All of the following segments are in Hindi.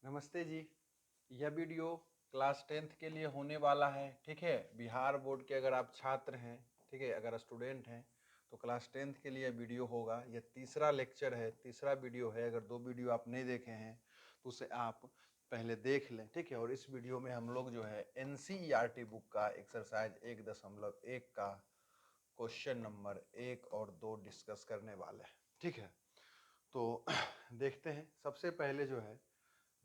नमस्ते जी। यह वीडियो क्लास 10th के लिए होने वाला है। ठीक है, बिहार बोर्ड के अगर आप छात्र हैं, ठीक है, अगर स्टूडेंट हैं तो क्लास 10th के लिए वीडियो होगा। यह तीसरा लेक्चर है, तीसरा वीडियो है। अगर दो वीडियो आप नहीं देखे हैं तो उसे आप पहले देख लें। ठीक है, और इस वीडियो में हम लोग जो है NCERT बुक का एक्सरसाइज 1.1 का क्वेश्चन नंबर 1 और 2 डिस्कस करने वाले हैं। ठीक है, तो देखते हैं। सबसे पहले जो है,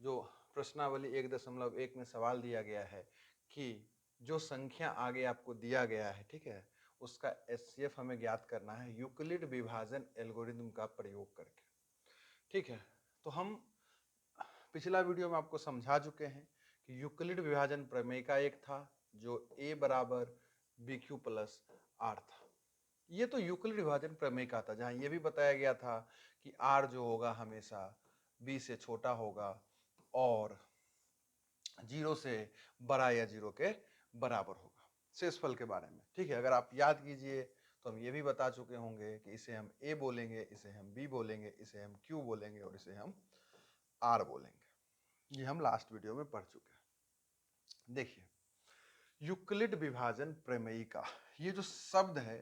जो प्रश्नावली 1.1 में सवाल दिया गया है कि जो संख्या आगे आपको दिया गया है, ठीक है, उसका HCF हमें ज्ञात करना है यूक्लिड विभाजन एल्गोरिथम का प्रयोग करके। ठीक है, तो हम पिछला वीडियो में आपको समझा चुके हैं कि यूक्लिड विभाजन प्रमेय का एक था जो A बराबर BQ प्लस R था। ये तो यूक्लिड विभाजन प्रमेय का था, जहां ये भी बताया गया था कि R जो होगा हमेशा B से छोटा होगा और 0 से बड़ा या 0 के बराबर होगा शेषफल के बारे में। ठीक है, अगर आप याद कीजिए तो हम ये भी बता चुके होंगे कि इसे हम A बोलेंगे, इसे हम B बोलेंगे, इसे हम Q बोलेंगे और इसे हम R बोलेंगे। ये हम लास्ट वीडियो में पढ़ चुके हैं। देखिए, यूक्लिड विभाजन प्रमेयिका, ये जो शब्द है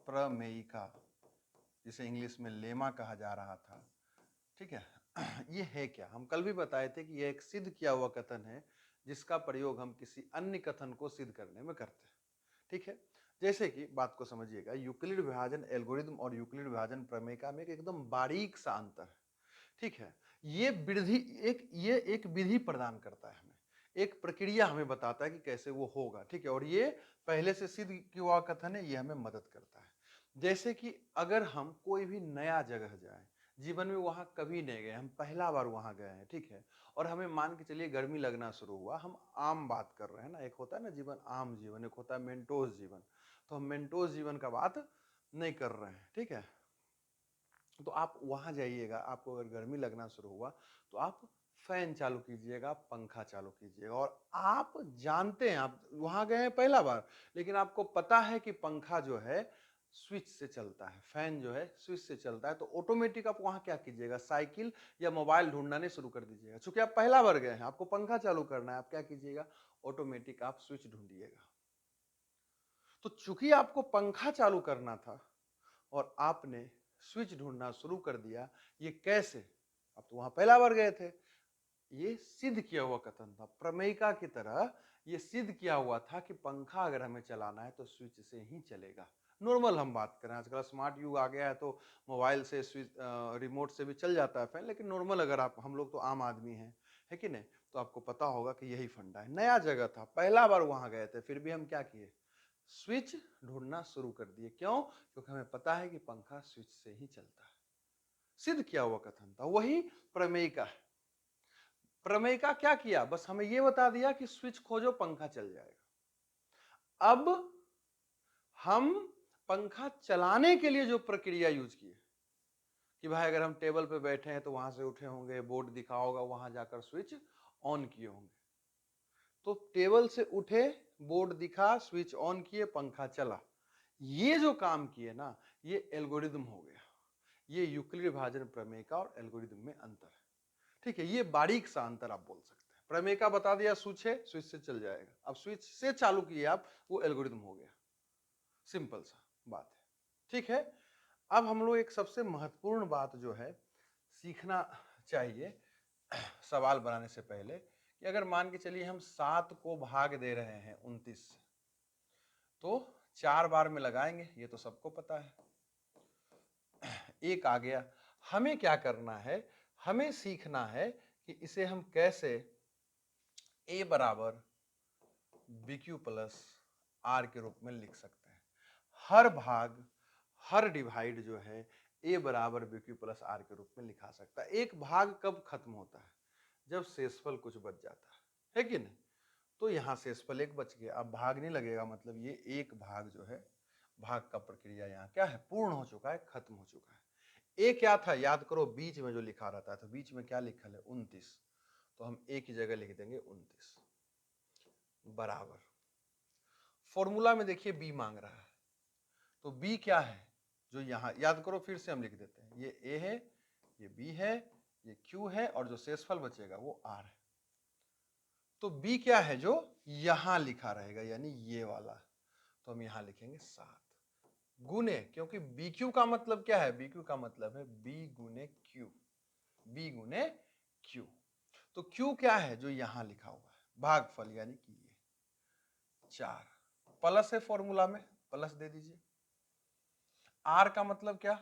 प्रमेयिका, जिसे इंग्लिश में लेमा कहा जा रहा था, ठीक है, ये है क्या? हम कल भी बताए थे कि यह एक सिद्ध किया हुआ कथन है जिसका प्रयोग हम किसी अन्य कथन को सिद्ध करने में करते हैं। ठीक है, जैसे कि बात को समझिएगा, यूक्लिड विभाजन एल्गोरिथम और यूक्लिड विभाजन प्रमेय में एकदम बारीक सा अंतर है। ठीक है, ये एक विधि प्रदान करता है हमें, एक प्रक्रिया हमें बताता है कि कैसे वो होगा। ठीक है, और ये पहले से सिद्ध किया हुआ कथन है, ये हमें मदद करता है। जैसे कि अगर हम कोई भी नया जगह जाए, जीवन में वहां कभी नहीं गए, हम पहला बार वहां गए हैं, ठीक है, और हमें मान के चलिए गर्मी लगना शुरू हुआ, हम आम बात कर रहे हैं ना, एक होता है ना जीवन आम जीवन, एक होता है मेंटोस जीवन, तो हम मेंटोस जीवन का बात नहीं कर रहे हैं। ठीक है, तो आप वहां जाइएगा, आपको अगर गर्मी लगना शुरू हुआ तो आप फैन चालू कीजिएगा, पंखा चालू कीजिएगा, और आप जानते हैं, आप वहां गए हैं पहला बार, लेकिन आपको पता है कि पंखा जो है स्विच से चलता है, फैन जो है स्विच से चलता है, तो ऑटोमेटिक आप वहां क्या कीजिएगा, साइकिल या मोबाइल ढूंढना नहीं शुरू कर दीजिएगा। चूंकि आप पहला बार गए हैं, आपको पंखा चालू करना है, आप क्या कीजिएगा, ऑटोमेटिक आप स्विच ढूंढिएगा। तो चूंकि आपको पंखा चालू करना था और आपने स्विच ढूंढना शुरू कर दिया, ये कैसे? अब तो वहां पहला बार गए थे। ये सिद्ध किया हुआ कथन था, प्रमेयिका की तरह ये सिद्ध किया हुआ था कि पंखा अगर हमें चलाना है तो स्विच से ही चलेगा। नॉर्मल हम बात करें, आजकल स्मार्ट युग आ गया है तो मोबाइल से स्विच रिमोट से भी चल जाता है फैन, लेकिन नॉर्मल अगर आप, हम लोग तो आम आदमी हैं, है कि नहीं, तो आपको पता होगा कि यही फंडा है। नया जगह था, पहला बार वहां गए थे, फिर भी हम क्या किए, स्विच ढूंढना शुरू कर दिए। क्यों? क्योंकि हमें पता है कि पंखा स्विच से ही चलता है। सिद्ध किया हुआ कथन था, वही प्रमेय का है। प्रमेय का क्या किया, बस हमें यह बता दिया कि स्विच खोजो पंखा चल जाएगा। अब हम पंखा चलाने के लिए जो प्रक्रिया यूज किए कि भाई अगर हम टेबल पे बैठे हैं तो वहां से उठे होंगे, बोर्ड दिखा होगा, वहां जाकर स्विच ऑन किए होंगे, तो टेबल से उठे, बोर्ड दिखा, स्विच ऑन किए, पंखा चला। ये जो काम किए ना, ये एल्गोरिदम हो गया। ये यूक्लिड विभाजन प्रमेय का और एल्गोरिदम में अंतर है। ठीक है, ये बारीक सा अंतर आप बोल सकते हैं। प्रमेय का बता दिया स्विच है, स्विच से चल जाएगा, अब स्विच से चालू किए आप, वो एल्गोरिदम हो गया। सिंपल सा बात है। ठीक है, अब हम लोग एक सबसे महत्वपूर्ण बात जो है सीखना चाहिए सवाल बनाने से पहले, कि अगर मान के चलिए हम 7 को भाग दे रहे हैं 29 से, तो 4 बार में लगाएंगे, ये तो सबको पता है। एक आ गया, हमें क्या करना है, हमें सीखना है कि इसे हम कैसे a बराबर BQ प्लस R के रूप में लिख सकते हैं। हर भाग, हर डिवाइड जो है a बराबर BQ प्लस R के रूप में लिखा सकता है। एक भाग कब खत्म होता है, जब शेषफल कुछ बच जाता है कि नहीं? तो यहां शेषफल एक बच गया, अब भाग नहीं लगेगा, मतलब ये एक भाग जो है, भाग का प्रक्रिया यहाँ क्या है, पूर्ण हो चुका है, खत्म हो चुका है। ए क्या था, याद करो, बीच में जो लिखा रहता है, तो बीच में क्या लिखा है, 29, तो हम ए की जगह लिख देंगे 29 बराबर, फॉर्मूला में देखिए बी मांग रहा है, तो बी क्या है, जो यहां याद करो, फिर से हम लिख देते हैं, ये ए है, ये बी है, ये q है और जो शेषफल बचेगा वो r है। तो b क्या है जो यहां लिखा रहेगा, यानी ये वाला, तो हम यहां लिखेंगे 7 गुने, क्योंकि BQ का मतलब क्या है, BQ का मतलब है B गुने Q, B गुने Q। तो Q क्या है जो यहां लिखा हुआ है, भागफल, यानी कि ये 4 प्लस है, फॉर्मूला में प्लस दे दीजिए। R का मतलब क्या,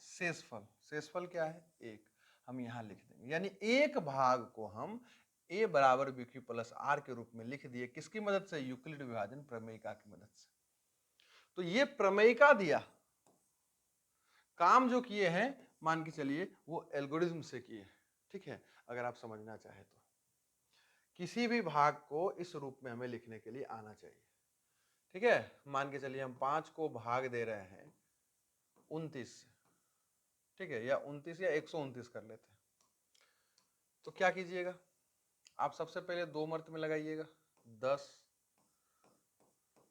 शेषफल, शेषफल क्या है 1, हम यहां लिख देंगे, यानी एक भाग को हम a बराबर BQ प्लस R के रूप में लिख दिए, किसकी मदद से, यूक्लिड विभाजन प्रमेयिका की मदद से। तो ये प्रमेयिका दिया, काम जो किए हैं मान के चलिए वो एल्गोरिज्म से किए, ठीक है। अगर आप समझना चाहे तो किसी भी भाग को इस रूप में हमें लिखने के लिए आना चाहिए, ठीक है। मान के चलिए हम 5 को भाग दे रहे हैं 29 से, ठीक है, या 29 या 129 कर लेते हैं। तो क्या कीजिएगा, आप सबसे पहले 2 मर्त में लगाइएगा, 10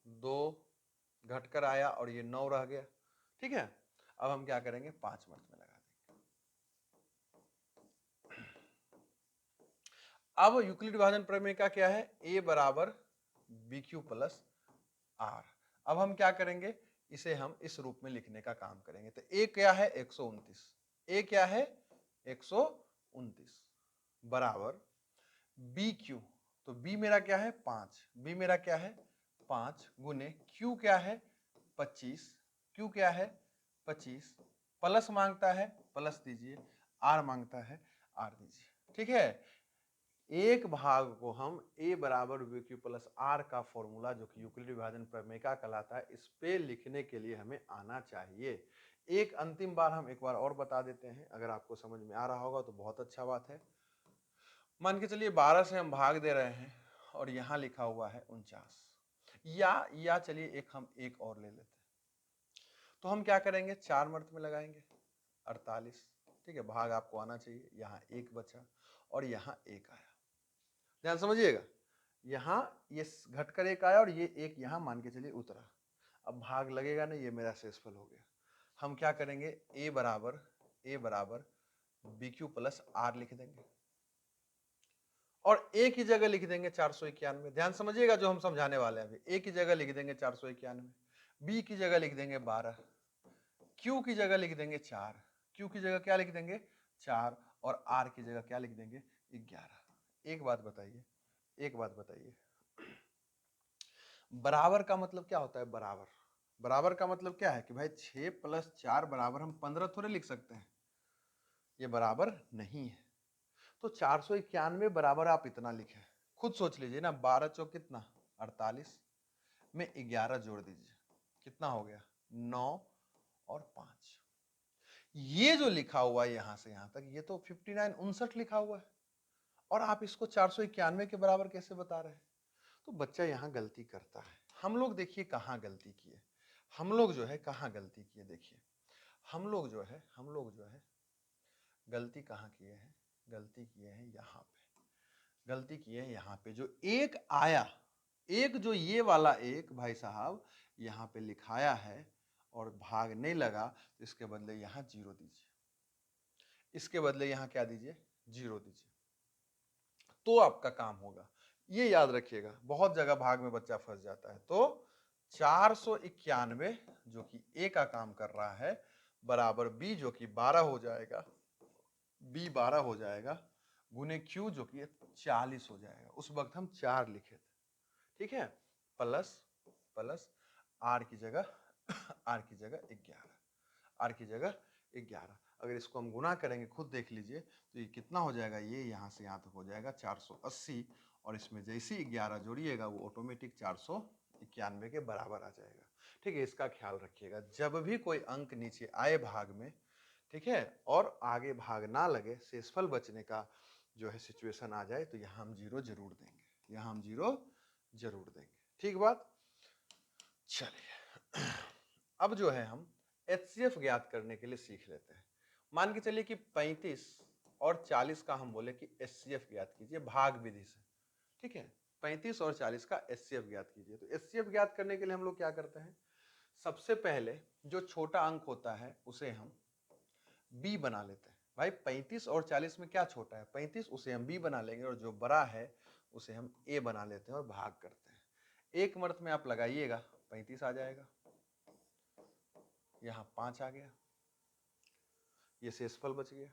2 घटकर आया और ये 9 रह गया, ठीक है। अब हम क्या करेंगे, 5 मर्त में लगा देंगे। अब यूक्लिड विभाजन प्रमेय का क्या है, a बराबर BQ प्लस R। अब हम क्या करेंगे, इसे हम इस रूप में लिखने का काम करेंगे। तो a क्या है 129, a क्या है 129 बराबर BQ, तो B मेरा क्या है 5, B मेरा क्या है 5 गुने Q क्या है 25, Q क्या है 25, प्लस मांगता है प्लस दीजिए, R मांगता है R दीजिए, ठीक है। एक भाग को हम a बराबर BQ प्लस R का फॉर्मूला जो कि यूक्लिड विभाजन प्रमेय का कहलाता है, इस पे लिखने के लिए हमें आना चाहिए। एक अंतिम बार हम एक बार और बता देते हैं, अगर आपको समझ में आ रहा होगा तो बहुत अच्छा बात है। मान के चलिए 12 से हम भाग दे रहे हैं और यहां लिखा हुआ है 49, या चलिए हम एक और ले लेते हैं। तो हम क्या करेंगे, 4 मर्त में लगाएंगे 48, ठीक है। भाग आपको आना चाहिए, यहाँ 1 बचा और यहाँ 1 आया, ध्यान समझिएगा, यहाँ ये घटकर 1 आया और ये 1 यहाँ मान के चलिए उतरा। अब भाग लगेगा नहीं, ये मेरा शेषफल हो गया। हम क्या करेंगे, a बराबर BQ प्लस R लिख देंगे और a की जगह लिख देंगे 491। ध्यान समझिएगा जो हम समझाने वाले हैं अभी, a की जगह लिख देंगे 491, b की जगह लिख देंगे 12, q की जगह लिख देंगे 4, q की जगह क्या लिख देंगे 4 और r की जगह क्या लिख देंगे 11। एक बात बताइए, बराबर का मतलब क्या होता है, बराबर का मतलब क्या है कि भाई 6 प्लस 4 बराबर हम 15 थोड़े लिख सकते हैं, ये बराबर नहीं है। तो 491 बराबर आप इतना लिखें, खुद सोच लीजिए ना, 12 चौक कितना 48 में 11 जोड़ दीजिए, कितना हो गया 9 और 5। ये जो लिखा हुआ है यहां से यहां तक, ये तो 59 लिखा हुआ है और आप इसको 491 के बराबर कैसे बता रहे हैं। तो बच्चा यहाँ गलती करता है। हम लोग देखिए कहाँ गलती किए, हम लोग जो है कहाँ गलती किए, देखिए हम लोग जो है गलती कहाँ किए हैं, गलती किए हैं यहाँ पे, गलती किए हैं यहाँ पे। जो एक आया, एक जो ये वाला एक भाई साहब यहाँ पे लिखाया है और भाग नहीं लगा, तो इसके बदले यहाँ 0 दीजिए, इसके बदले यहाँ क्या दीजिए 0 दीजिए, तो आपका काम होगा। ये याद रखिएगा, बहुत जगह भाग में बच्चा फंस जाता है। तो 491 जो कि a का काम कर रहा है बराबर b जो कि 12 हो जाएगा, b 12 हो जाएगा गुने q जो कि 40 हो जाएगा। उस वक्त हम 4 लिखे थे, ठीक है, प्लस r की जगह 11, r की जगह 11। अगर इसको हम गुना करेंगे खुद देख लीजिए, तो ये कितना हो जाएगा, ये यहाँ से यहाँ तक हो जाएगा 480 और इसमें जैसे ही 11 जोड़िएगा वो ऑटोमेटिक 491 के बराबर आ जाएगा, ठीक है। इसका ख्याल रखिएगा जब भी कोई अंक नीचे आए भाग में, ठीक है, और आगे भाग ना लगे, शेषफल बचने का जो है सिचुएशन आ जाए, तो यहाँ हम 0 जरूर देंगे, यहाँ हम 0 जरूर देंगे, ठीक बात। चलिए अब जो है हम HCF ज्ञात करने के लिए सीख लेते हैं। मान के चलिए कि 35 और 40 का हम बोले कि HCF ज्ञात कीजिए भाग विधि से, ठीक है। 35 और 40 का HCF ज्ञात कीजिए। तो HCF ज्ञात करने के लिए हम लोग क्या करते हैं, सबसे पहले जो छोटा अंक होता है उसे हम b बना लेते हैं। भाई 35 और 40 में क्या छोटा है? 35, उसे हम b बना लेंगे और जो बड़ा है उसे हम a बना लेते हैं और भाग करते हैं। एक मर्त में आप लगाइएगा 35 आ जाएगा, यहां 5 आ गया, ये शेषफल बच गया।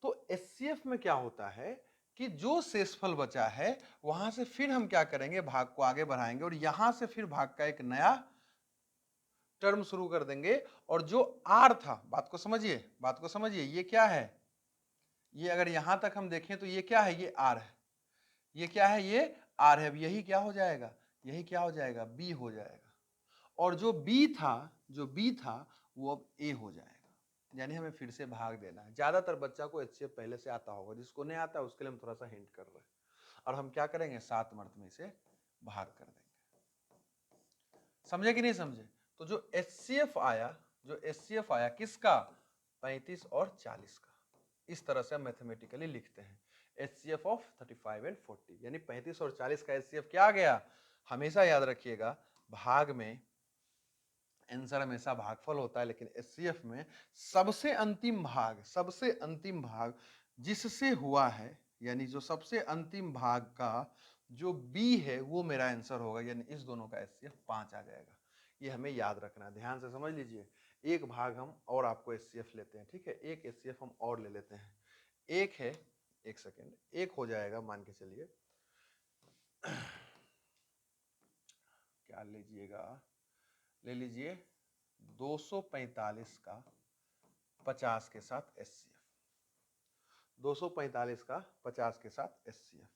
तो एचसीएफ में क्या होता है कि जो शेषफल बचा है वहां से फिर हम क्या करेंगे, भाग को आगे बढ़ाएंगे और यहां से फिर भाग का एक नया टर्म शुरू कर देंगे। और जो आर था, बात को समझिए, बात को समझिए, ये क्या है, ये अगर यहां तक हम देखें तो ये क्या है, ये आर है, ये क्या है, ये आर है। अब यही क्या हो जाएगा, यही क्या हो जाएगा, बी हो जाएगा। और जो बी था, जो बी था वो अब ए हो जाएगा। यानी हमें फिर से भाग देना है। ज्यादातर बच्चा को एचसीएफ पहले से आता होगा, जिसको नहीं आता उसके लिए हम थोड़ा सा हिंट कर रहे हैं। और हम क्या करेंगे, 7 मर्त में इसे भाग कर देंगे। समझे कि नहीं समझे? तो जो एचसीएफ आया, जो एचसीएफ आया किसका, 35 और 40 का, इस तरह से हम मैथमेटिकली लिखते हैं एचसीएफ ऑफ 35 एंड 40। यानी 35 और 40 का एचसीएफ क्या आ गया, हमेशा याद रखिएगा भाग में आंसर हमेशा भागफल होता है, लेकिन एचसीएफ में सबसे अंतिम भाग, सबसे अंतिम भाग जिससे हुआ है, यानी जो सबसे अंतिम भाग का जो बी है वो मेरा आंसर होगा। यानी इस दोनों का एचसीएफ 5 आ जाएगा। ये हमें याद रखना है, ध्यान से समझ लीजिए। एक भाग हम और आपको एचसीएफ लेते हैं, ठीक है, एक एचसीएफ हम और ले लेते हैं। एक है, एक सेकेंड, एक हो जाएगा, मान के चलिए क्या लीजिएगा, ले लीजिए 245 का 50 के साथ एचसीएफ, 245 का 50 के साथ एचसीएफ।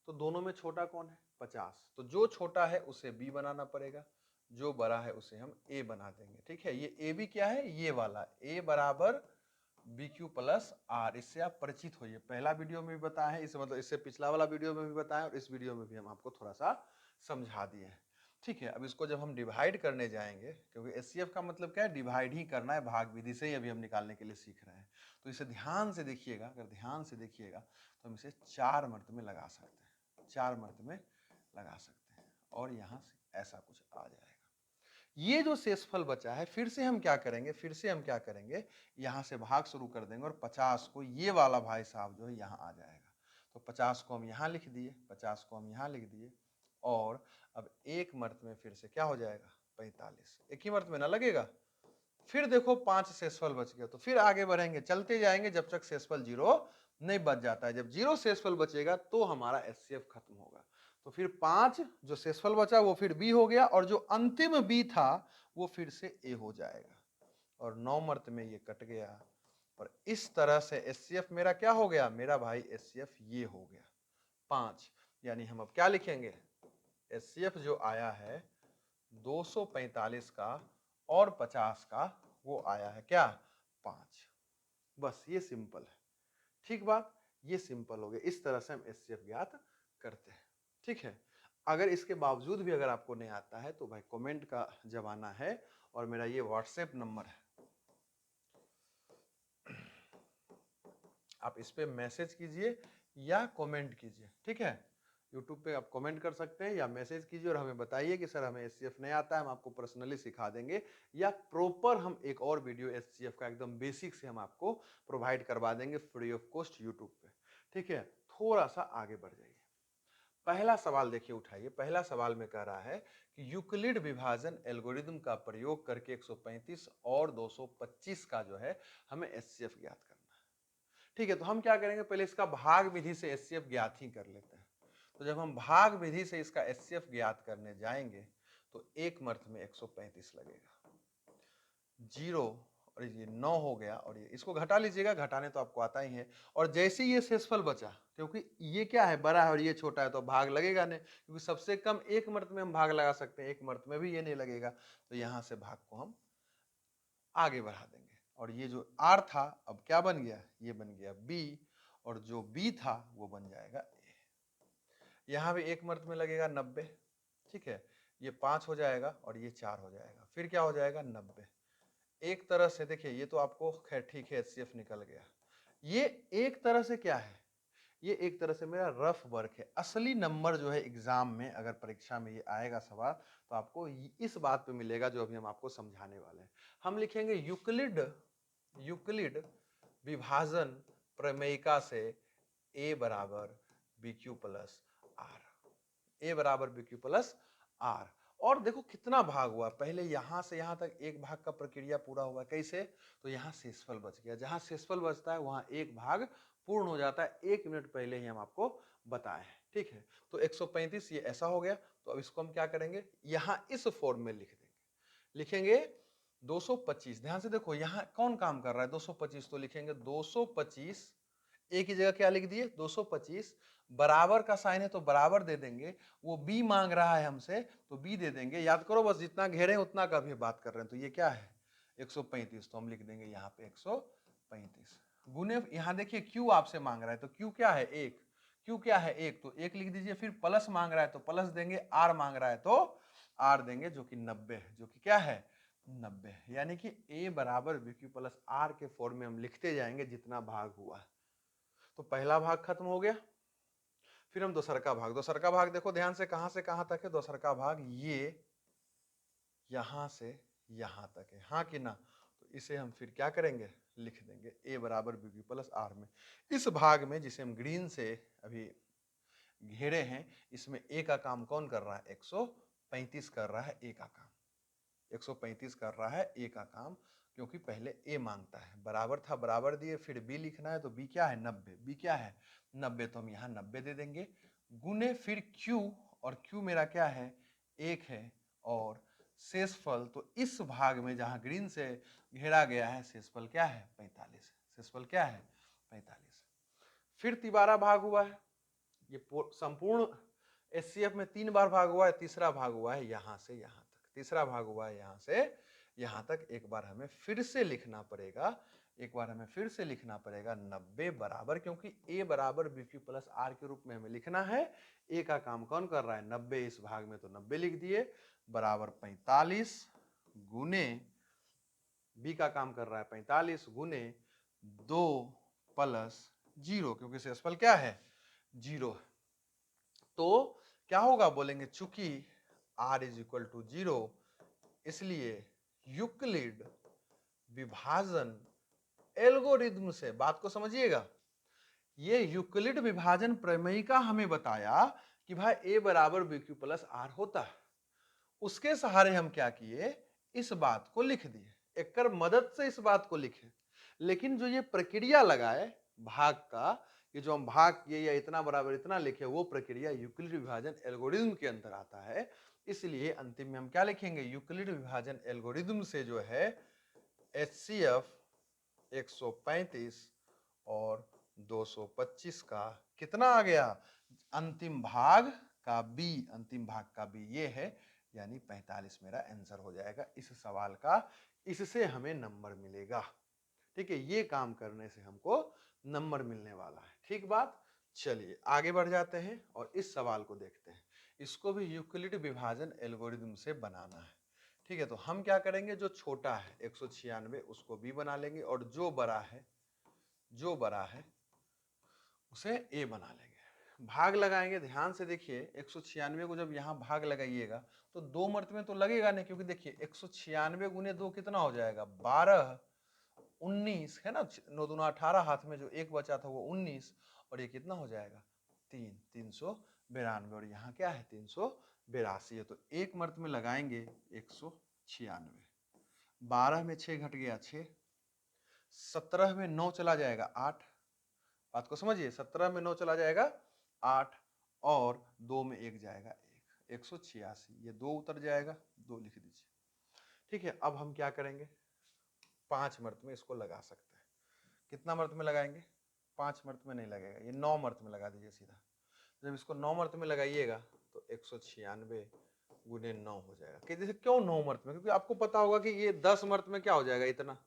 तो दोनों में छोटा कौन है, 50। तो जो छोटा है उसे बी बनाना पड़ेगा, जो बड़ा है उसे हम ए बना देंगे, ठीक है। ये ए बी क्या है, ये वाला ए बराबर बी क्यू प्लस आर। इससे आप परिचित होइए, पहला वीडियो में भी बताया है, इसे मतलब इससे पिछला वाला वीडियो में भी बताया और इस वीडियो में भी हम आपको थोड़ा सा समझा दिए हैं, ठीक है। अब इसको जब हम डिवाइड करने जाएंगे, क्योंकि एचसीएफ का मतलब क्या है, डिवाइड ही करना है, भाग विधि से ही अभी हम निकालने के लिए सीख रहे हैं। तो इसे ध्यान से देखिएगा, अगर ध्यान से देखिएगा तो हम इसे 4 मर्त में लगा सकते हैं, 4 मर्त में लगा सकते हैं और यहां से ऐसा कुछ आ जाएगा। ये जो शेषफल बचा है फिर से हम क्या करेंगे, फिर से हम क्या करेंगे, यहां से भाग शुरू कर देंगे और 50 को ये वाला भाई साहब जो है यहां आ जाएगा। तो 50 को हम यहां लिख दिए, 50 को हम यहां लिख दिए और अब एक मर्त में फिर से क्या हो जाएगा, 45। एक ही मर्त में ना लगेगा, फिर देखो 5 शेषफल बच गया। तो फिर आगे बढ़ेंगे, चलते जाएंगे जब तक शेषफल 0 नहीं बच जाता है। जब 0 शेषफल बचेगा तो हमारा एचसीएफ खत्म होगा। तो फिर 5 जो शेषफल बचा वो फिर बी हो गया और जो अंतिम बी था वो फिर से ए हो जाएगा और 9 मर्त में ये कट गया। और इस तरह से एचसीएफ मेरा क्या हो गया, मेरा भाई एचसीएफ ये हो गया 5। यानी हम अब क्या लिखेंगे, एचसीएफ जो आया है 245 का और 50 का, वो आया है क्या, 5। बस ये सिंपल है, ठीक बात, ये सिंपल हो गया। इस तरह से हम एचसीएफ ज्ञात करते हैं, ठीक है। अगर इसके बावजूद भी अगर आपको नहीं आता है तो भाई कमेंट का जमाना है और मेरा ये व्हाट्सएप नंबर है, आप इस पे मैसेज कीजिए या कमेंट कीजिए, ठीक है। यूट्यूब पे आप कमेंट कर सकते हैं या मैसेज कीजिए और हमें बताइए कि सर हमें एचसीएफ नहीं आता है, हम आपको पर्सनली सिखा देंगे या प्रॉपर हम एक और वीडियो एचसीएफ का एकदम बेसिक से हम आपको प्रोवाइड करवा देंगे फ्री ऑफ कॉस्ट यूट्यूब पे, ठीक है। थोड़ा सा आगे बढ़ जाइए, पहला सवाल देखिए उठाइए। पहला सवाल में कह रहा है कि यूक्लिड विभाजन एल्गोरिथम का प्रयोग करके 135 और 225 का जो है हमें एचसीएफ ज्ञात करना है, ठीक है। तो हम क्या करेंगे, पहले इसका भाग विधि से एचसीएफ ज्ञात ही कर लेते हैं। तो जब हम भाग विधि से इसका एचसीएफ ज्ञात करने जाएंगे तो एक मर्त में 135 लगेगा, 0 और ये 9 हो गया और ये इसको घटा लीजिएगा, घटाने तो आपको आता ही है। और जैसे ये शेषफल बचा, क्योंकि ये क्या है, बड़ा है और ये छोटा है तो भाग लगेगा नहीं, क्योंकि सबसे कम एक मर्त में हम भाग लगा सकते हैं, एक मर्त में भी ये नहीं लगेगा। तो यहां से भाग को हम आगे बढ़ा देंगे और ये जो आर था अब क्या बन गया, ये बन गया बी और जो बी था वो बन जाएगा ए। यहां भी एक मर्त में लगेगा 90, ठीक है। ये 5 हो जाएगा और ये 4 हो जाएगा, फिर क्या हो जाएगा 90। एक तरह से देखिए, ये तो आपको खैर ठीक है एचसीएफ निकल गया। ये एक तरह से क्या है, ये एक तरह से मेरा रफ वर्क है। असली नंबर जो है एग्जाम में अगर परीक्षा में ये आएगा सवाल तो आपको इस बात पे मिलेगा जो अभी हम आपको समझाने वाले हैं। हम लिखेंगे यूक्लिड, यूक्लिड विभाजन प्रमेयिका से a बराबर BQ प्लस R, a बराबर BQ प्लस R। और देखो कितना भाग हुआ, पहले यहां से यहां तक एक भाग का प्रक्रिया पूरा हुआ, कैसे? तो यहाँ शेषफल बच गया, जहां शेषफल बचता है वहां एक भाग पूर्ण हो जाता है, 1 मिनट पहले ही हम आपको बताए हैं, ठीक है। तो 135 ये ऐसा हो गया। तो अब इसको हम क्या करेंगे, यहाँ इस फॉर्म में लिख देंगे, लिखेंगे 225। ध्यान से देखो यहाँ कौन काम कर रहा है, 225, तो लिखेंगे 225, एक ही जगह क्या लिख दिए 225, बराबर का साइन है तो बराबर दे देंगे, वो b मांग रहा है हमसे तो b दे देंगे। याद करो बस, जितना घेरे उतना का भी बात कर रहे हैं, तो ये क्या है 135, तो हम लिख देंगे यहाँ पे 135 गुने, यहाँ देखिए q आपसे मांग रहा है तो q क्या है 1, q क्या है 1, तो 1 लिख दीजिए। फिर प्लस मांग रहा है तो प्लस देंगे, r मांग रहा है तो r देंगे, जो कि 90 है, जो कि क्या है 90। यानी कि a बराबर BQ प्लस R के फॉर्म में हम लिखते जाएंगे जितना भाग हुआ। तो पहला भाग खत्म हो गया। फिर हम दोसर का भाग देखो ध्यान से, कहां तक है दोसर का भाग, ये यहां से यहां तक है, हाँ कि ना? तो इसे हम फिर क्या करेंगे, लिख देंगे a बराबर BQ प्लस R में। इस भाग में जिसे हम ग्रीन से अभी घेरे हैं, इसमें a का काम कौन कर रहा है, 135 कर रहा है a का काम, 135 कर रहा है a का काम, क्योंकि पहले a मांगता है, बराबर था बराबर दिए, फिर b लिखना है तो b क्या है 90, b क्या है 90, तो हम यहाँ 90 दे देंगे, गुने फिर q, और q मेरा क्या है 1 है, और शेषफल, तो इस भाग में जहां ग्रीन से घेरा गया है शेषफल क्या है 45, शेषफल क्या है 45। फिर तिबारा भाग हुआ है, ये संपूर्ण एचसीएफ में 3 बार भाग हुआ है, तीसरा भाग हुआ है यहां से यहां तक, तीसरा भाग हुआ है यहां से यहां तक। एक बार हमें फिर से लिखना पड़ेगा, 90 बराबर, क्योंकि a बराबर BQ प्लस R के रूप में हमें लिखना है, a का काम कौन कर रहा है 90, इस भाग में तो 90 लिख दिए, बराबर 45 गुने b का काम कर रहा है 45 गुने 2 प्लस 0, क्योंकि शेषफल क्या है 0। तो क्या होगा बोलेंगे, चूंकि r इज इक्वल टू 0, इसलिए यूक्लिड विभाजन एल्गोरिथम से, बात को समझिएगा, ये यूक्लिड विभाजन प्रमेयिका हमें बताया कि भाई a बराबर BQ प्लस R होता है। उसके सहारे हम क्या किए, इस बात को लिख दिए, एक मदद से इस बात को लिखे। लेकिन जो ये प्रक्रिया लगाए भाग का, ये जो हम भाग किए या इतना बराबर इतना लिखे, वो प्रक्रिया यूक्लिड विभाजन एल्गोरिथम के अंदर आता है। इसलिए अंतिम में हम क्या लिखेंगे, यूक्लिड विभाजन एल्गोरिथम से जो है HCF 135 और 225 का कितना आ गया, अंतिम भाग का b, अंतिम भाग का b ये है, यानी 45 मेरा आंसर हो जाएगा इस सवाल का। इससे हमें नंबर मिलेगा, ठीक है, ये काम करने से हमको नंबर मिलने वाला है, ठीक बात। चलिए आगे बढ़ जाते हैं और इस सवाल को देखते हैं। इसको भी यूक्लिड विभाजन एल्गोरिथम से बनाना है, ठीक है। तो हम क्या करेंगे, जो छोटा है 196 उसको b बना लेंगे, और जो बड़ा है उसे a बना लेंगे। भाग लगाएंगे, ध्यान से देखिए 196 को जब यहाँ भाग लगाइएगा तो 2 मर्त में तो लगेगा नहीं, क्योंकि देखिए 196 गुने 2 कितना हो जाएगा 12, 19 है ना, 9 दूना 18, हाथ में जो एक बचा था वो 19, और ये कितना हो जाएगा 392, और यहाँ क्या है 382 है। तो एक मर्त में लगाएंगे 196, 12 में 6 घट गया 6, 17 में 9 चला जाएगा 8, बात को समझिए, 17 में 9 चला जाएगा 8, और 2 में 1 जाएगा 1, 186, ये 2 उतर जाएगा, 2 लिख दीजिए, ठीक है। अब हम क्या करेंगे, 5 मर्त में इसको लगा सकते हैं। कितना मर्त में लगाएंगे, 5 मर्त में नहीं लगेगा, ये 9 मर्त में लगा दीजिए सीधा। जब इसको 9 मर्त में लगाइएगा तो 196 गुने 9 हो जाएगा। कि जैसे क्यों 9 मर्त में, क्योंकि आपको पता होगा कि ये 10 मर्त में क्या हो जाएगा इतना,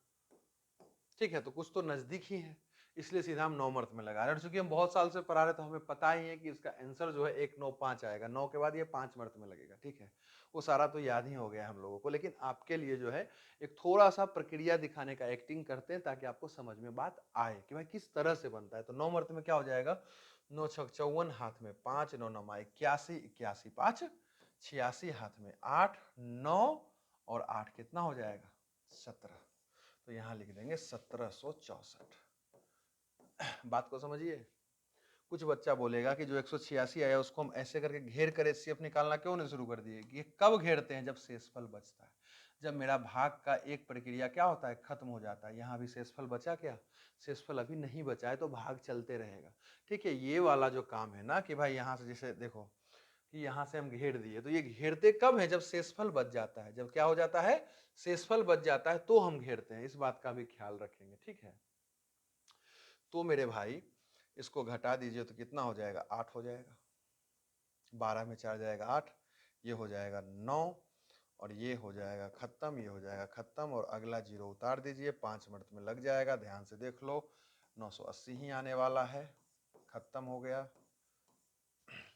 ठीक है, तो कुछ तो नजदीक ही है, इसलिए सीधा हम 9 मर्त में लगा रहे हैं। और चूंकि हम बहुत साल से पढ़ा रहे तो हमें पता ही है कि इसका आंसर जो है 195 आएगा, 9 के बाद ये 5 मर्त में लगेगा, ठीक है। वो सारा तो याद ही हो गया हम लोगों को, लेकिन आपके लिए जो है एक थोड़ा सा प्रक्रिया दिखाने का एक्टिंग करते हैं, ताकि आपको समझ में बात आए कि भाई किस तरह से बनता है। तो 9 मर्त में क्या हो जाएगा, 9 छक 54, हाथ में 5, 9 9 81, 81 5 86, हाथ में 8, 9 और 8 कितना हो जाएगा 17, तो यहां लिख देंगे 1764। बात को समझिए। कुछ बच्चा बोलेगा कि जो 186 आया उसको हम ऐसे करके घेर कर एचसीएफ निकालना क्यों नहीं शुरू कर दिए। कि ये कब घेरते हैं, जब शेषफल बचता है, जब मेरा भाग का एक प्रक्रिया क्या होता है, खत्म हो जाता है। यहाँ भी शेषफल बचा क्या, शेषफल अभी नहीं बचा है, तो भाग चलते रहेगा। ठीक है, ये वाला जो काम है ना कि भाई यहाँ से जैसे देखो कि यहाँ से हम घेर दिए, तो ये घेरते कब है, जब शेषफल बच जाता है। जब क्या हो जाता है, शेषफल बच जाता है, तो हम घेरते हैं। इस बात का भी ख्याल रखेंगे, ठीक है। तो मेरे भाई इसको घटा दीजिए तो कितना हो जाएगा, 8 हो जाएगा। 12 में 4 जाएगा 8, ये हो जाएगा 9, और ये हो जाएगा खत्म, ये हो जाएगा खत्म, और अगला जीरो उतार दीजिए, 5 मिनट में लग जाएगा। ध्यान से देख लो, 980 ही आने वाला है। खत्म हो गया,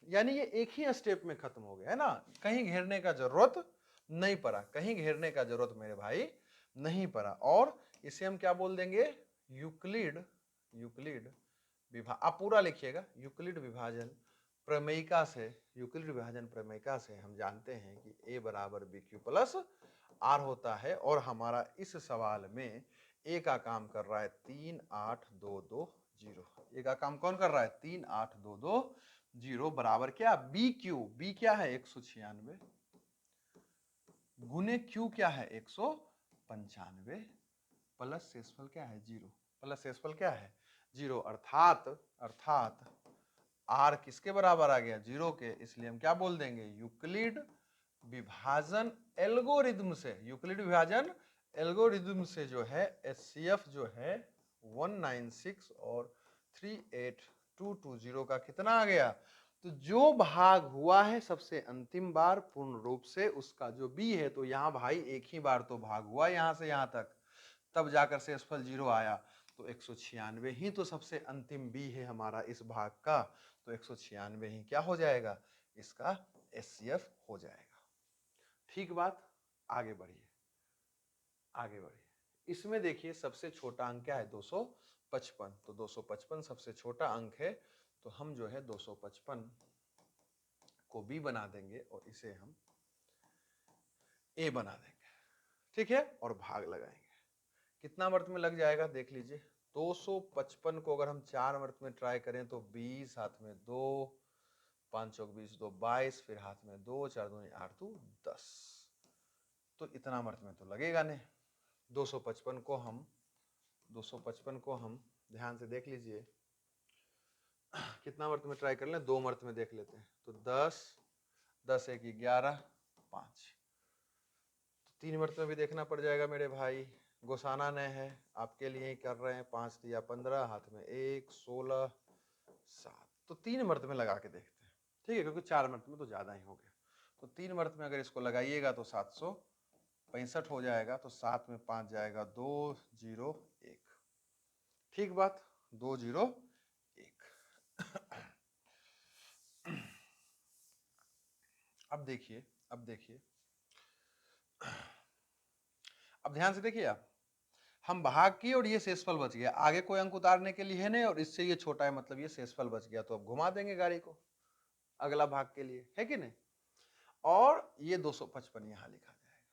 यानी ये एक ही स्टेप में खत्म हो गया है ना। कहीं घेरने का जरूरत नहीं पड़ा, कहीं घेरने का जरूरत मेरे भाई नहीं पड़ा। और इसे हम क्या बोल देंगे, यूक्लिड, यूक्लिड विभाजन। आप पूरा लिखिएगा, यूक्लिड विभाजन प्रमेयिका से, यूक्लिड विभाजन प्रमेयिका से हम जानते हैं कि a बराबर बी क्यू प्लस आर होता है। और हमारा इस सवाल में a का काम कर रहा है 3 8 2 2 0। a का काम कौन कर रहा है, 3 8 2 2 0 बराबर क्या, बी क्यू, बी क्या है 196, गुने क्यू क्या है 195, प्लस शेषफल क्या है 0, प्लस शेषफल क्या है 0। अर्थात आर किसके बराबर आ गया, 0 के। इसलिए हम क्या बोल देंगे, यूक्लिड विभाजन एल्गोरिथम से, यूक्लिड विभाजन एल्गोरिथम से जो है एचसीएफ जो है 196 और 38220 का कितना आ गया। तो जो भाग हुआ है सबसे अंतिम बार पूर्ण रूप से, उसका जो बी है, तो यहाँ भाई एक ही बार तो भाग हुआ यहाँ से यहाँ तक, तब जाकर शेषफल 0 आया। तो 196 ही तो सबसे अंतिम बी है हमारा इस भाग का। तो 196 ही क्या हो जाएगा, इसका एचसीएफ हो जाएगा। ठीक बात, आगे बढ़िए, आगे बढ़िए। इसमें देखिए सबसे छोटा अंक क्या है, 255। तो 255 सबसे छोटा अंक है, तो हम जो है 255 को बी बना देंगे और इसे हम ए बना देंगे, ठीक है। और भाग लगाएंगे, कितना वर्त में लग जाएगा देख लीजिए। 255 को अगर हम 4 वर्त में ट्राई करें तो 20, हाथ में 2, 5 चौक 20, 2 22, फिर हाथ में 2, 4 दूनी 8 2 10। तो इतना वर्त में तो लगेगा नहीं। 255 को हम 255 को हम ध्यान से देख लीजिए, कितना वर्त में ट्राई कर लें, 2 वर्त में देख लेते हैं। तो 10, 10 1 11 5, तो 3 वर्त में भी देखना पड़ जाएगा मेरे भाई। गोसाना नहीं है, आपके लिए ही कर रहे हैं। 5 दिया 15, हाथ में 1 16 7, तो 3 वर्त में लगा के देखते हैं, ठीक है, क्योंकि 4 वर्त में तो ज्यादा ही हो गया। तो 3 वर्त में अगर इसको लगाइएगा तो 765 हो जाएगा। तो 7 में 5 जाएगा 2 0 1, ठीक बात, 2 0 1। अब देखिए, अब देखिए, अब ध्यान से देखिए आप, हम भाग किए और ये शेषफल बच गया, आगे कोई अंक उतारने के लिए है नहीं, और इससे ये छोटा है, मतलब ये शेषफल बच गया। तो अब घुमा देंगे गाड़ी को अगला भाग के लिए, है कि नहीं। और ये 255 यहाँ लिखा जाएगा,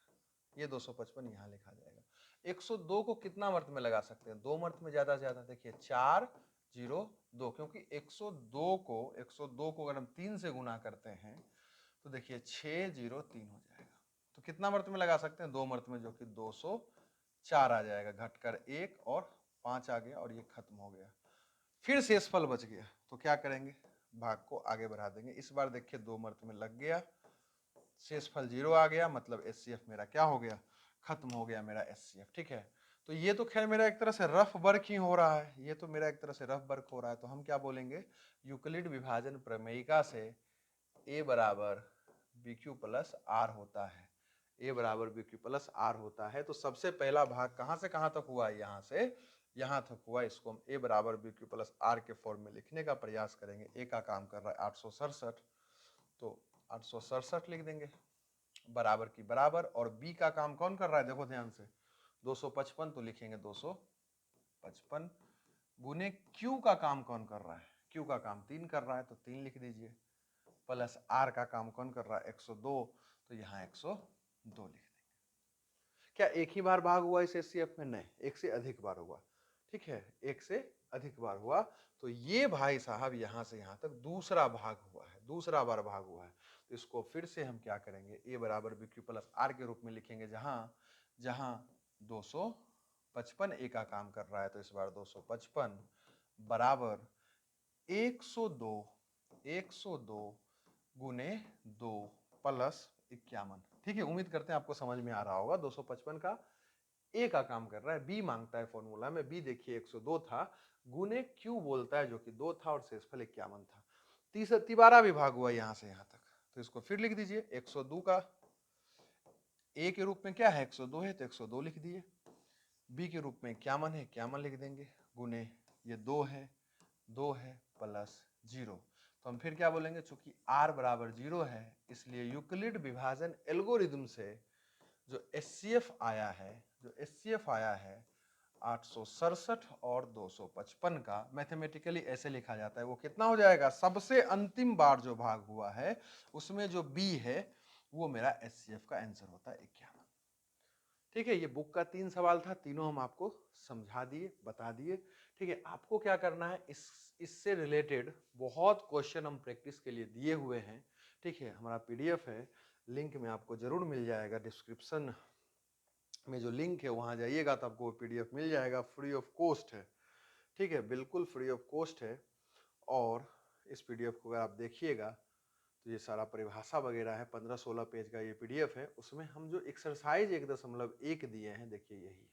ये 255 यहाँ लिखा जाएगा। 102 को कितना वर्त में लगा सकते हैं, 2 वर्त में ज्यादा से ज्यादा। देखिए 4 0 2, क्योंकि 102 को अगर हम 3 से गुना करते हैं तो देखिए 6 0 3 हो जाएगा। तो कितना वर्त में लगा सकते हैं, 2 वर्त में, जो कि 204 आ जाएगा, घटकर 1 और 5 आ गया, और ये खत्म हो गया। फिर शेषफल बच गया, तो क्या करेंगे, भाग को आगे बढ़ा देंगे। इस बार देखिए 2 वर्त में लग गया, शेषफल 0 आ गया, मतलब एचसीएफ मेरा क्या हो गया, खत्म हो गया मेरा एचसीएफ, ठीक है। तो ये तो खैर मेरा एक तरह से रफ वर्क ही हो रहा है, ये तो मेरा एक तरह से रफ वर्क हो रहा है। तो हम क्या बोलेंगे, यूक्लिड विभाजन प्रमेयिका से a बराबर बी क्यू प्लस आर होता है, a बराबर बी क्यू प्लस आर होता है। तो सबसे पहला भाग कहां से कहां तक हुआ, यहां से यहां तक हुआ। इसको हम a बराबर बी क्यू प्लस आर के फॉर्म में लिखने का प्रयास करेंगे। a का काम कर रहा है 867, तो 867 लिख देंगे, बराबर की बराबर। और b का काम कौन कर रहा है, देखो ध्यान से, 255, तो लिखेंगे 255, गुने q का काम कौन कर रहा है, q का काम 3 कर रहा है, तो 3 लिख दीजिए, प्लस r का काम कौन कर रहा है 102, तो यहाँ 102 लिख देंगे। क्या एक ही बार भाग हुआ इस एचसीएफ में, नहीं, एक से अधिक बार हुआ, ठीक है, एक से अधिक बार हुआ, तो ये भाई साहब यहाँ से यहाँ तक दूसरा भाग हुआ है, दूसरा बार भाग हुआ है। तो इसको फिर से हम क्या करेंगे, a बराबर बी क्यू प्लस आर के रूप में लिखेंगे, जहां 255 a का काम कर रहा है, तो इस बार 255 बराबर 102 गुने 2 प्लस 51। ठीक है, उम्मीद करते हैं आपको समझ में आ रहा होगा। 255 का ए का काम कर रहा है, बी मांगता है फॉर्मूला में, बी देखिए 102 था, गुने क्यू बोलता है जो कि 2 था, और शेषफल 51 था। तिबारा विभाग हुआ यहां से यहां तक, तो इसको फिर लिख दीजिए। 102 का ए के रूप में क्या है, 102 है, तो 102 लिख दिए। बी के रूप में 51 है, 51 लिख देंगे, गुने ये 2 है प्लस 0। तो हम फिर क्या बोलेंगे, चूंकि r बराबर 0 है, इसलिए यूक्लिड विभाजन एल्गोरिदम से जो एचसीएफ आया है 867 और 255 का, मैथमेटिकली ऐसे लिखा जाता है, वो कितना हो जाएगा, सबसे अंतिम बार जो भाग हुआ है उसमें जो बी है वो मेरा एचसीएफ का आंसर होता है 51। ठीक है, ये बुक का 3 सवाल था, तीनों हम आपको समझा दिए, बता दिए। ठीक है, आपको क्या करना है, इससे रिलेटेड बहुत क्वेश्चन हम प्रैक्टिस के लिए दिए हुए हैं। ठीक है, हमारा पीडीएफ है, लिंक में आपको जरूर मिल जाएगा, डिस्क्रिप्शन में जो लिंक है वहां जाइएगा तो आपको पीडीएफ मिल जाएगा, फ्री ऑफ कॉस्ट है। ठीक है, बिल्कुल फ्री ऑफ कॉस्ट है। और इस पीडीएफ को अगर आप देखिएगा तो ये सारा परिभाषा वगैरह है, 15-16 पेज का ये पीडीएफ है। उसमें हम जो एक्सरसाइज 1.1 दिए हैं, देखिए यही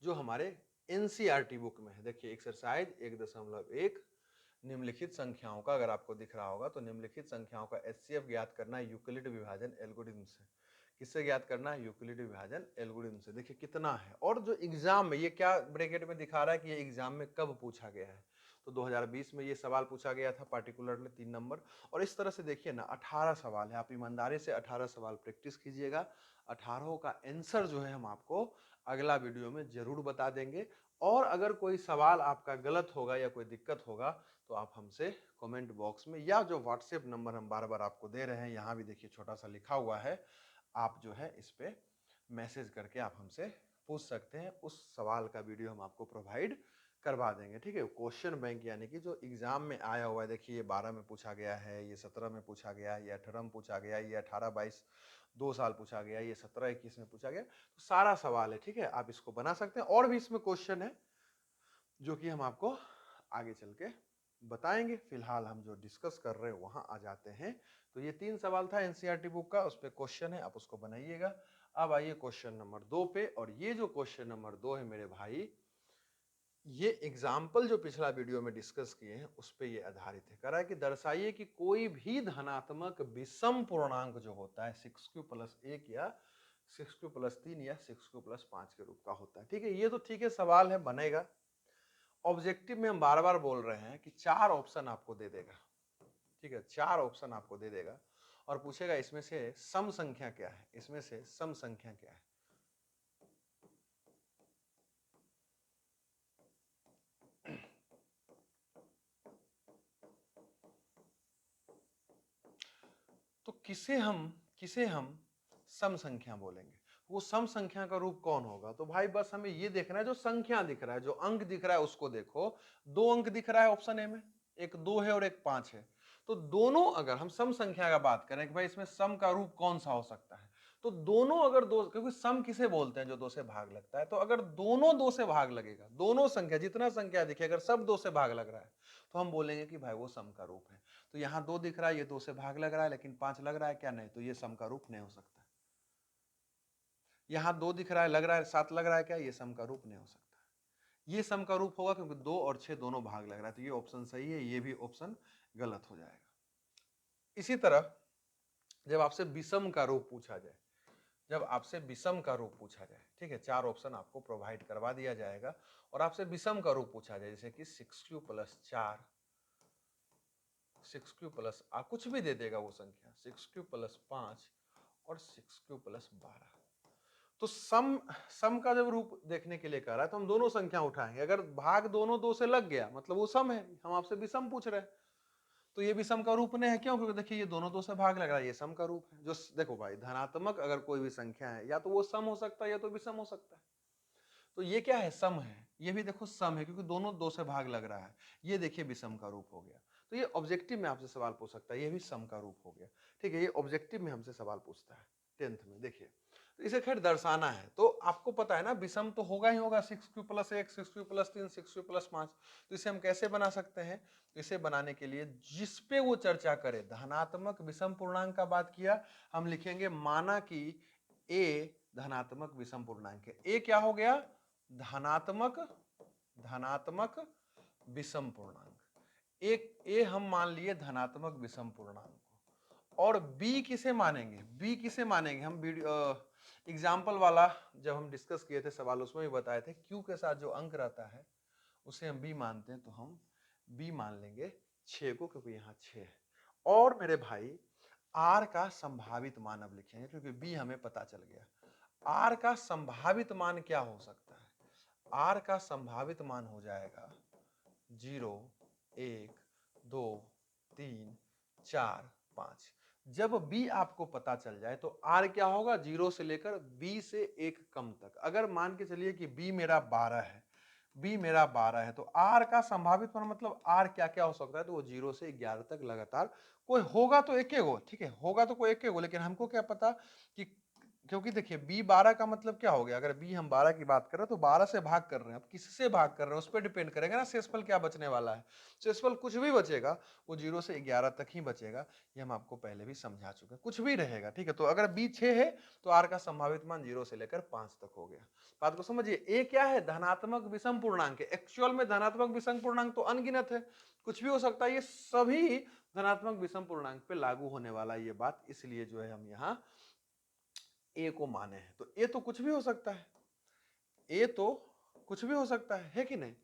जो हमारे एनसीईआरटी बुक में है। देखिए एक्सरसाइज 1.1 निम्नलिखित संख्याओं का, अगर आपको दिख रहा होगा तो निम्नलिखित संख्याओं का एचसीएफ ज्ञात करना है यूक्लिड विभाजन एल्गोरिथम से। किससे ज्ञात करना है, यूक्लिड विभाजन एल्गोरिथम से। देखिए कितना है, और जो एग्जाम में ये क्या ब्रैकेट में दिखा रहा है कि ये एग्जाम में कब पूछा गया है, तो 2020 में ये सवाल पूछा गया था पार्टिकुलरली 3 नंबर। और इस तरह से देखिए ना 18 सवाल है, आप ईमानदारी से 18 सवाल प्रैक्टिस कीजिएगा। 18 का आंसर जो है हम आपको अगला वीडियो में जरूर बता देंगे। और अगर कोई सवाल आपका गलत होगा या कोई दिक्कत होगा तो आप हमसे कमेंट बॉक्स में, या जो व्हाट्सएप नंबर हम बार बार आपको दे रहे हैं, यहाँ भी देखिए छोटा सा लिखा हुआ है, आप जो है इस पे मैसेज करके आप हमसे पूछ सकते हैं। उस सवाल का वीडियो हम आपको प्रोवाइड करवा देंगे। ठीक है, क्वेश्चन बैंक यानी कि जो एग्जाम में आया हुआ है, देखिए ये 12 में पूछा गया है, ये 17 में पूछा गया है, ये 18 में पूछा गया है, ये 18-22 2 साल पूछा गया, ये 17-21 में पूछा गया, तो सारा सवाल है। ठीक है, आप इसको बना सकते हैं। और भी इसमें क्वेश्चन है जो कि हम आपको आगे चल के बताएंगे। फिलहाल हम जो डिस्कस कर रहे हैं वहां आ जाते हैं। तो ये 3 सवाल था एनसीईआरटी बुक का, उस पर क्वेश्चन है, आप उसको बनाइएगा। अब आइए क्वेश्चन नंबर 2 पे, और ये जो क्वेश्चन नंबर 2 है मेरे भाई, ये एग्जाम्पल जो पिछला वीडियो में डिस्कस किए हैं उस पे ये आधारित है। कह रहा है कि दर्शाइए कि कोई भी धनात्मक विषम पूर्णांक जो होता है 6q + 1 या 6q + 3 या 6q + 5 के रूप का होता है। ठीक है, ये तो ठीक है, सवाल है, बनेगा। ऑब्जेक्टिव में हम बार बार बोल रहे हैं कि 4 ऑप्शन आपको दे देगा। ठीक है, 4 ऑप्शन आपको दे देगा और पूछेगा इसमें से सम संख्या क्या है, इसमें से सम संख्या क्या है। तो किसे हम सम संख्या बोलेंगे, वो सम संख्या का रूप कौन होगा। तो भाई बस हमें ये देखना है, जो संख्या दिख रहा है, जो अंक दिख रहा है उसको देखो। 2 अंक दिख रहा है ऑप्शन ए में, एक 2 है और एक 5 है। तो दोनों, अगर हम सम संख्या का बात करें कि भाई इसमें सम का रूप कौन सा हो सकता है, तो दोनों अगर दो, क्योंकि सम किसे बोलते हैं, जो 2 से भाग लगता है, तो अगर दोनों 2 से भाग लगेगा, दोनों संख्या जितना संख्या दिखे अगर सब 2 से भाग लग रहा है, तो हम बोलेंगे कि भाई वो सम का रूप है। तो यहाँ 2 दिख रहा है, ये 2 से भाग लग रहा है, लेकिन 5 लग रहा है क्या, नहीं, तो ये सम का रूप नहीं हो सकता। यहाँ 2 दिख रहा है, लग रहा है 7 लग रहा है क्या, ये सम का रूप नहीं हो सकता। ये सम का रूप होगा क्योंकि 2 और 6 दोनों भाग लग रहा है, तो ये ऑप्शन सही है, ये भी ऑप्शन गलत हो जाएगा। इसी तरह जब आपसे विषम का रूप पूछा जाए, जब आपसे विषम का रूप पूछा जाए, ठीक है, 4 ऑप्शन आपको प्रोवाइड करवा दिया जाएगा, और आपसे विषम का रूप पूछा जाए, जैसे कि 6q + 4, 6q + कुछ भी दे देगा वो संख्या, 6q + 5 और 6q + 12। तो सम का जब रूप देखने के लिए कह रहा है तो हम दोनों संख्या उठाएंगे, अगर भाग दोनों 2 से लग गया मतलब वो सम है, हम आपसे विषम पूछ रहे हैं, तो ये विषम का रूप नहीं है। क्यों, क्योंकि देखिए ये दोनों 2 से भाग लग रहा है, ये सम का रूप है। जो देखो भाई, धनात्मक अगर कोई भी संख्या है, या तो वो सम हो सकता है या तो विषम हो सकता है। तो ये क्या है, सम है। ये भी देखो सम है क्योंकि दोनों 2 से भाग लग रहा है। ये देखिए विषम का रूप हो गया। तो ये ऑब्जेक्टिव में आपसे सवाल पूछ सकता है, ये भी सम का रूप हो गया। ठीक है, ये ऑब्जेक्टिव में हमसे सवाल पूछता है 10th में। देखिए तो इसे खैर दर्शाना है, तो आपको पता है ना विषम तो होगा ही होगा, 6q + 1, 6q + 3, 6q + 5। तो इसे हम कैसे बना सकते हैं? तो इसे बनाने के लिए जिस पे वो चर्चा करे, धनात्मक विषम पूर्णांक का बात किया, हम लिखेंगे माना कि a धनात्मक विषम पूर्णांक है। a क्या हो गया? धनात्मक विषम पूर्णांक। एक a हम मान लिए धनात्मक विषम पूर्णांक को, और b किसे मानेंगे? b किसे मानेंगे? हम एग्जाम्पल वाला जब हम डिस्कस किए थे सवाल, उसमें भी बताए थे q के साथ जो अंक रहता है उसे हम b मानते हैं, तो हम b मान लेंगे 6 को, क्योंकि यहाँ 6 है। और मेरे भाई r का संभावित मान अब लिखेंगे, क्योंकि b हमें पता चल गया। r का संभावित मान क्या हो सकता है? r का संभावित मान हो जाएगा 0, 1, 2, 3, 4, 5। जब b आपको पता चल जाए तो r क्या होगा? 0 से लेकर b से 1 कम तक। अगर मान के चलिए कि b मेरा 12 है, b मेरा 12 है, तो r का संभावित मान मतलब r क्या क्या हो सकता है? तो वो 0 से 11 तक लगातार कोई होगा तो एक गो, ठीक है, होगा तो कोई एक गो, लेकिन हमको क्या पता कि, क्योंकि देखिए b 12 का मतलब क्या हो गया? अगर b हम 12 की बात कर रहे हैं तो 12 से भाग कर रहे हैं। अब किससे भाग कर रहे हैं उस पर डिपेंड करेगा ना शेषफल क्या बचने वाला है। शेषफल कुछ भी बचेगा वो 0 से 11 तक ही बचेगा। ये हम आपको पहले भी समझा चुके हैं, कुछ भी रहेगा, ठीक है। तो अगर b 6 है तो r का संभावित मान 0 से लेकर 5 तक हो गया। बात को समझिए। a क्या है? धनात्मक विषम पूर्णांक है। एक्चुअल में धनात्मक विषम पूर्णांक तो अनगिनत है, कुछ भी हो सकता है। ये सभी धनात्मक विषम पूर्णांक पे लागू होने वाला ये बात, इसलिए जो है हम यहाँ a को माने हैं। तो a तो कुछ भी हो सकता है, a तो कुछ भी हो सकता है कि नहीं?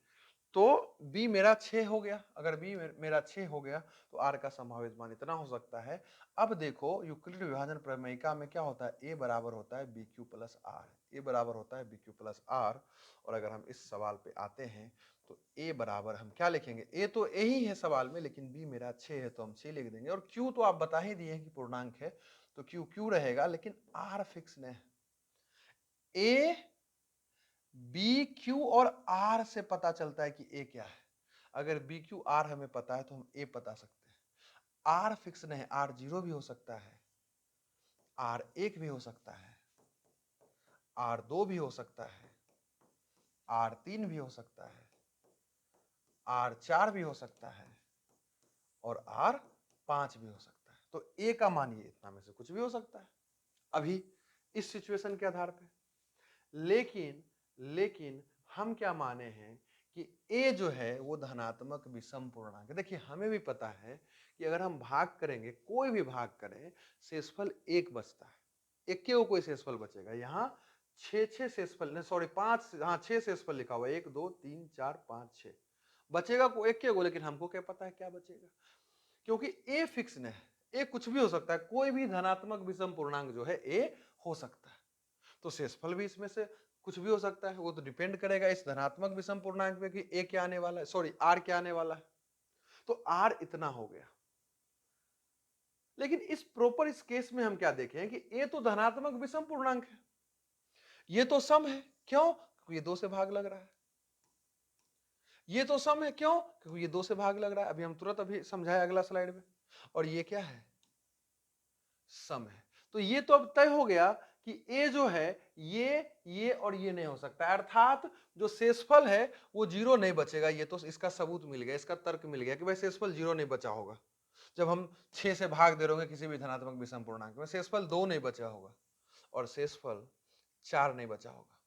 तो b मेरा 6 हो गया। अगर b मेरा 6 हो गया तो r का संभावित मान इतना हो सकता है। अब देखो यूक्लिड विभाजन प्रमेयिका में क्या होता है? a बराबर होता है bq + r, a बराबर होता है bq + r। और अगर हम इस सवाल पे आते हैं तो a बराबर हम क्या लिखेंगे? a तो a ही है सवाल में, लेकिन b मेरा 6 है तो हम 6 लिख देंगे। और q तो आप बता ही दिए हैं कि पूर्णांक है, तो q रहेगा, लेकिन r फिक्स नहीं है। a बी क्यू और आर से पता चलता है कि ए क्या है। अगर बी क्यू आर हमें पता है तो हम ए बता सकते हैं। आर फिक्स नहीं, आर 0 भी हो सकता है, आर 1 भी हो सकता है, आर 2 भी हो सकता है, आर 3 भी हो सकता है, आर 4 भी हो सकता है, और आर 5 भी हो सकता है। तो ए का मान ये इतना में से कुछ भी हो सकता है अभी इस सिचुएशन के आधार पे। लेकिन हम क्या माने हैं कि a जो है वो धनात्मक विषम पूर्णांक है। देखिए हमें भी पता है कि अगर हम भाग करेंगे, कोई भी भाग करें, शेषफल 1 बचता है, एक के कोई शेषफल बचेगा। यहाँ 6 शेषफल, सॉरी 5, हाँ 6 शेषफल लिखा हुआ है, 1 2 3 4 5 6 बचेगा को एक के, लेकिन हमको क्या पता है क्या बचेगा, क्योंकि a फिक्स नहीं है। a कुछ भी हो सकता है, कोई भी धनात्मक विषम पूर्णांक जो है a हो सकता है। तो शेषफल भी इसमें से कुछ भी हो सकता है, वो तो डिपेंड करेगा इस धनात्मक विषम पूर्णांक पे कि a क्या आने वाला है, सॉरी r क्या आने वाला है। तो r इतना हो गया। लेकिन इस केस में हम क्या देखें कि a तो धनात्मक विषम पूर्णांक है, ये तो सम है। क्यों? क्योंकि ये 2 से भाग लग रहा है। ये तो सम है, क्यों? क्योंकि ये 2 से भाग लग रहा है। अभी हम तुरंत अभी समझाए अगला स्लाइड में। और ये क्या है? सम है। तो ये तो अब तय हो गया कि a जो है ये और ये नहीं हो सकता, अर्थात जो शेषफल है वो 0 नहीं बचेगा। ये तो इसका सबूत मिल गया, इसका तर्क मिल गया कि भाई शेषफल 0 नहीं बचा होगा। जब हम 6 से भाग दे रहे होंगे किसी भी धनात्मक विषम पूर्णांक में, शेषफल 2 नहीं बचा होगा और शेषफल 4 नहीं बचा होगा।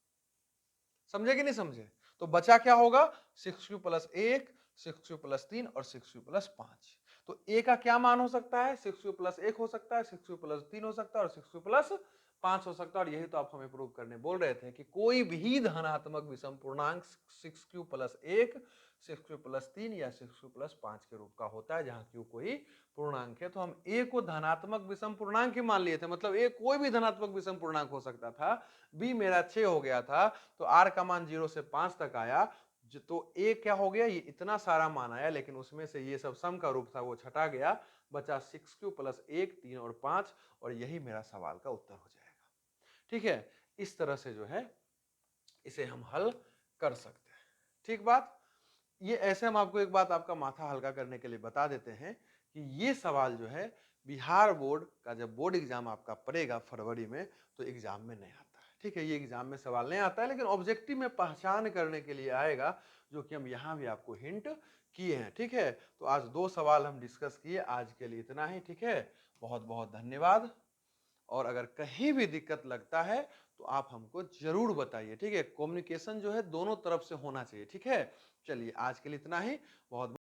समझे कि नहीं समझे? तो बचा क्या होगा? 6q + 1, 6q + 3 और 6q + 5। तो a का क्या मान हो सकता है? 6q + 1 हो सकता है, 6q + 3 हो सकता है और 6q + 5 हो सकता है। और यही तो आप हमें प्रूव करने बोल रहे थे कि कोई भी धनात्मक विषम पूर्णांक 6q + 1, 6q + 3 या 6q + 5 के रूप का होता है, जहां q कोई पूर्णांक है। तो हम a को धनात्मक विषम पूर्णांक ही मान लिए थे, मतलब a कोई भी धनात्मक विषम पूर्णांक हो सकता था। b मेरा 6 हो गया था, तो r का मान 0 से 5 तक आया। तो a क्या हो गया? ये इतना सारा मान आया, लेकिन उसमें से ये सब सम का रूप था वो छटा गया, बचा 6q + 1, 3 और 5, और यही मेरा सवाल का उत्तर हो जाएगा। ठीक है, इस तरह से जो है इसे हम हल कर सकते हैं। ठीक बात। ये ऐसे हम आपको एक बात आपका माथा हल्का करने के लिए बता देते हैं कि ये सवाल जो है बिहार बोर्ड का जब बोर्ड एग्जाम आपका पड़ेगा फरवरी में तो एग्जाम में नहीं आता है। ठीक है, ये एग्जाम में सवाल नहीं आता है, लेकिन ऑब्जेक्टिव में पहचान करने के लिए आएगा, जो कि हम यहाँ भी आपको हिंट किए हैं। ठीक है, तो आज 2 सवाल हम डिस्कस किए, आज के लिए इतना ही। ठीक है, बहुत बहुत धन्यवाद। और अगर कहीं भी दिक्कत लगता है तो आप हमको जरूर बताइए। ठीक है, कम्युनिकेशन जो है दोनों तरफ से होना चाहिए। ठीक है, चलिए आज के लिए इतना ही। बहुत